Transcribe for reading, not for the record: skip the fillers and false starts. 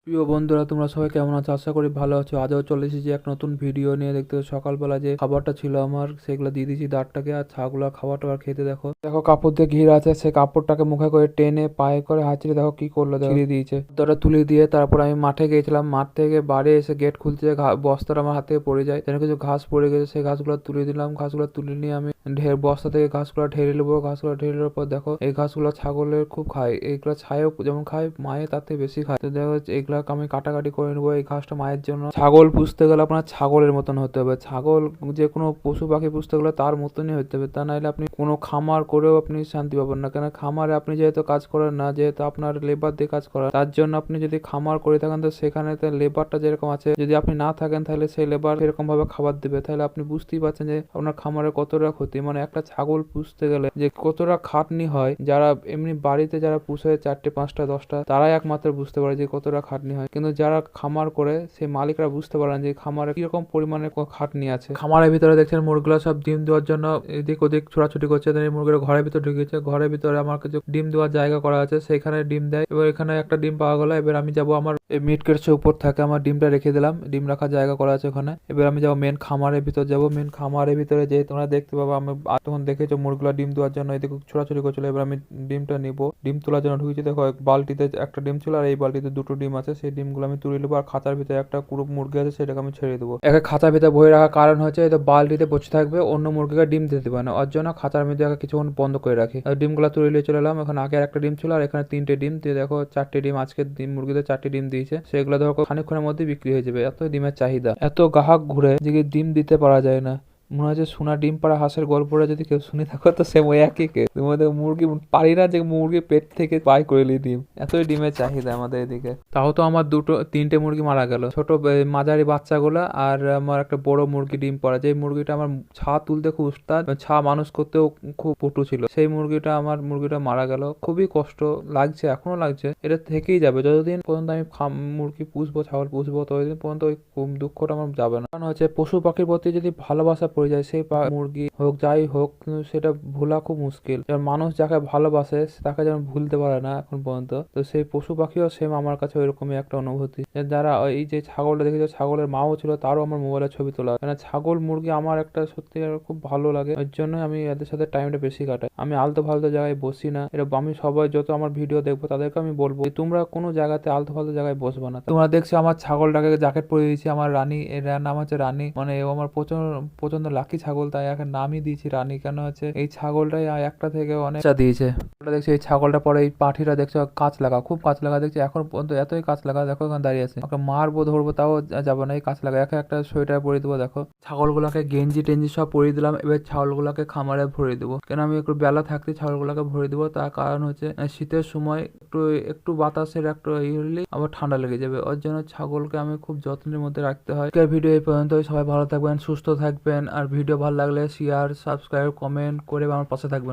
প্রিয় বন্ধুরা, তোমরা সবাই কেমন আছো? আশা করি ভালো আছো। আজও চলে এসেছি এক নতুন ভিডিও নিয়ে। দেখতে সকালবেলা যে খাবারটা ছিল আমার, সেগুলো দিয়ে দিয়েছি দাঁড়টাকে, আর ছাগুলা খাবারটা আর খেতে দেখো দেখো কাপড় দিয়ে ঘিরে আছে, সেই কাপড়টাকে মুখে করে টেনে পায়ে করে হাঁচিয়ে দেখো কি করলো, ছিঁড়ে দিয়েছে। ওটা তুলে দিয়ে তারপর আমি মাঠে গিয়েছিলাম। মাঠ থেকে বাড়ি এসে গেট খুলতে বস্তাটা আমার হাতে পড়ে যায়, যেন কিছু ঘাস পড়ে গেছে, সেই ঘাসগুলো তুলে দিলাম। ঘাসগুলো তুলে নিয়ে আমি বস্তা থেকে ঘাসগুলো ঢেলে নেবো। ঘাসগুলো ঢেলে নেওয়ার পর দেখো এই ঘাসগুলো ছাগলের খুব খায়, এইগুলো ছায়ও যেমন খায়, মায়ে তার থেকে বেশি খায়। তো দেখো এগুলা আমি কাটাকাটি করে নেবো। এই ঘাসটা মায়ের জন্য। ছাগল পুষতে গেলে আপনার ছাগলের মতন হতে হবে। ছাগল যে কোনো পশু পাখি পুষতে গেলে তার মতনই হতে হবে, তা নাহলে আপনি কোনো খামার করেও আপনি শান্তি পাবেন না। কেন খামারে আপনি যেহেতু কাজ করেন না, যেহেতু আপনার লেবার দিয়ে কাজ করেন, তার জন্য আপনি যদি খামার করে থাকেন তো সেখানে লেবারটা যেরকম আছে, যদি আপনি না থাকেন তাহলে সেই লেবার সেরকম ভাবে খাবার দেবে। তাহলে আপনি বুঝতেই পারছেন যে আপনার খামারে কতটা ক্ষতি। মানে একটা ছাগল পুষতে গেলে যে কতটা খাটনি হয়, যারা এমনি বাড়িতে যারা পুষে 4টে 5টা 10টা, তারাই একমাত্র বুঝতে পারে যে কতটা খাটনি হয়। কিন্তু যারা খামার করে সেই মালিকরা বুঝতে পারেন যে খামারে কিরকম পরিমাণে খাটনি আছে। খামারের ভিতরে দেখছেন মুরগিগুলো সব ডিম দেওয়ার জন্য এদিক ওদিক ছোটাছুটি করছে। এই মুরগিরা ঘরের ভিতরে ঢুকেছে। ঘরের ভিতরে আমার কিছু ডিম দেওয়ার জায়গা করা আছে, সেখানে ডিম দেয়। এবার এখানে একটা ডিম পাওয়া গেল। এবার আমি যাবো, আমার মিট কেটসের উপর থাকে, আমার ডিমটা রেখে দিলাম। ডিম রাখার জায়গা করা আছে ওখানে। এবার আমি যাবো মেন খামারের ভিতর যাবো। মেন খামারের ভিতরে যে তোমরা দেখতে পাবো, আমি তখন দেখেছো মুরগিগুলো ডিম দেওয়ার জন্য এদিকে ছোটাছুটি করছিল। এবার আমি ডিমটা নিবো, ডিম তোলার জন্য ঢুকেছি। দেখো এক বালতিতে একটা ডিম ছিল, আর এই বালতিতে 2টো ডিম আছে। সেই ডিমগুলো আমি তুলে নেবো, আর খাঁচার ভিতরে একটা কুড়ুপ মুরগি আছে, সেটাকে আমি ছেড়ে দেবো। একে খাঁচার ভিতরে ভরে রাখার কারণ হচ্ছে এই বালতিতে বসে থাকবে, অন্য মুরগিকে ডিম দিতে দেবে না, ওর জন্য খাঁচার মধ্যে কিছুক্ষণ বন্ধ করে রাখি। ডিমগুলো তুলে নিয়ে চলে এলাম। এখন আগে একটা ডিম ছিল, আর এখানে 3টে ডিম দিয়ে দেখো 4টে ডিম। আজকে মুরগিতে 4টে ডিম দিয়েছে, সেগুলো দেখো খানিকক্ষণের মধ্যে বিক্রি হয়ে যাবে। এত ডিমের চাহিদা, এত গ্রাহক ঘুরে যে ডিম দিতে পারা যায় না। মনে হচ্ছে সোনা ডিম পাড়া হাঁসের গল্পটা যদি কেউ শুনে থাকো তো সে ওই একই কে। তোমাদের মুরগি পারি না যে মুরগি পেট থেকে বাই করে নি ডিম, এতই ডিমের চাহিদা আমাদের এদিকে। তাও তো আমার 3টে মুরগি মারা গেল, ছোট মাঝারি বাচ্চাগুলো, আর আমার একটা বড় মুরগি ডিম পাড়া। যে মুরগিটা আমার ছা তুলতে খুব উস্তাদ, ছা মানুষ করতেও খুব পটু ছিল, সেই মুরগিটা মারা গেল। খুবই কষ্ট লাগছে, এখনো লাগছে। এটা থেকেই যাবে যতদিন পর্যন্ত আমি মুরগি পুষবো, ছাগল পুষবো, ততদিন পর্যন্ত ওই দুঃখটা আমার যাবে না। কারণ হচ্ছে পশু পাখির প্রতি যদি ভালোবাসা পড়ে যায়, সেই মুরগি হোক যাই হোক, কিন্তু সেটা ভোলা খুব মুশকিল। যেমন মানুষ যাকে ভালোবাসে তাকে যেমন ভুলতে পারে না এখন পর্যন্ত, তো সেই পশু পাখিও সেম আমার কাছে ওইরকমই একটা অনুভূতি। যারা এই যে ছাগলটা দেখেছো, ছাগলের মাও ছিল, তারও আমার মোবাইলে ছবি তোলা। কারণ ছাগল মুরগি আমার একটা সত্যি খুব ভালো লাগে, ওই জন্য আমি এদের সাথে টাইমটা বেশি কাটাই। আমি আলতো ফালতো জায়গায় বসি না। এটা আমি সবাই যত আমার ভিডিও দেখবো তাদেরকে আমি বলবো তোমরা কোনো জায়গাতে আলতো ফালতো জায়গায় বসবো না। তোমরা দেখছো আমার ছাগলটাকে জ্যাকেট পরে দিয়েছি, আমার রানী, এর নাম হচ্ছে রানী। মানে ও আমার প্রচন্ড প্রচন্ড লাকি ছাগল, তাই এখন নামই দিয়েছি রানী। কেন হচ্ছে এই ছাগলটাই একটা থেকে অনেক দিয়েছে। দেখছি এই ছাগলটা পরে এই পাঠিটা দেখছো কাঁচ লাগা, খুব কাঁচ লাগা দেখছি এখন পর্যন্ত, এতই কাঁচ লাগা। দেখো এখানে দাঁড়িয়ে আছে, ওকে মারবো ধরবো তাও যাবো না, এই কাঁচ লাগা। একটা সোয়েটার পরিয়ে দেবো। দেখো ছাগলগুলোকে গেঞ্জি টেঞ্জি সব পরিয়ে দিলাম। এবার ছাগলগুলোকে খামারে ভরে দেবো। কেন আমি একটু বেলা থাকতে ছাগলগুলোকে ভরে দেবো, তার কারণ হচ্ছে শীতের সময় একটু একটু বাতাসের একটু হলেই আবার ঠান্ডা লেগে যাবে, ওর জন্য ছাগলকে আমি খুব যত্নের মধ্যে রাখতে হয়। ভিডিও এই পর্যন্তই। সবাই ভালো থাকবেন, সুস্থ থাকবেন, আর ভিডিও ভালো লাগলে শেয়ার, সাবস্ক্রাইব, কমেন্ট করে আমার পাশে থাকবেন।